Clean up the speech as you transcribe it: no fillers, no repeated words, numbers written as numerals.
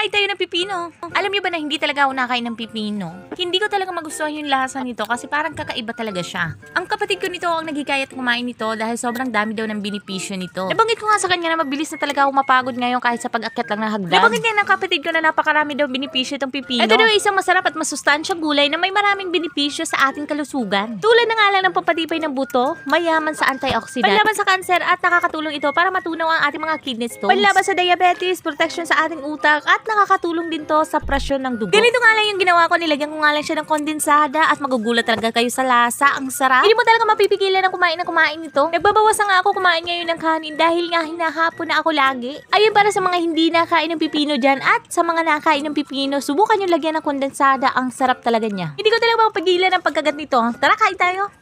kain tayo ng pipino. Alam niyo ba na hindi talaga ako nakain ng pipino? Hindi ko talaga magustuhan yung lasa nito kasi parang kakaiba talaga siya. Ang kapatid ko nito ang naghikayat kumain nito dahil sobrang dami daw ng benepisyo nito. Nabanggit ko nga sa kanya na mabilis na talaga ako mapagod ngayon kahit sa pag-akyat lang ng hagdan. Nabanggit niya ng kapatid ko na napakarami daw benepisyo itong pipino. Ito daw ay isang masarap at masustansyang gulay na may maraming benepisyo sa ating kalusugan. Tulad na nga lang ng pampatibay ng buto, mayaman sa antioxidant, panlaban sa kanser at nakakatulong ito para matunaw ang ating mga kidney stones, panlaban sa diabetes, protection sa ating utak at nakakatulong din to sa presyon ng dugo. Ganito nga lang yung ginawa ko, nilagyan ko nga lang siya ng kondensada at magugulat talaga kayo sa lasa, ang sarap. Hindi mo talaga mapipigilan ng kumain nito. Nagbabawas na nga ako kumain ngayon ng kanin dahil nga hinahapon na ako lagi. Ayun, para sa mga hindi nakain ng pipino dyan at sa mga nakain ng pipino, subukan yung lagyan ng kondensada, ang sarap talaga niya. Hindi ko talaga mapigilan ang pagkagat nito. Tara, kain tayo!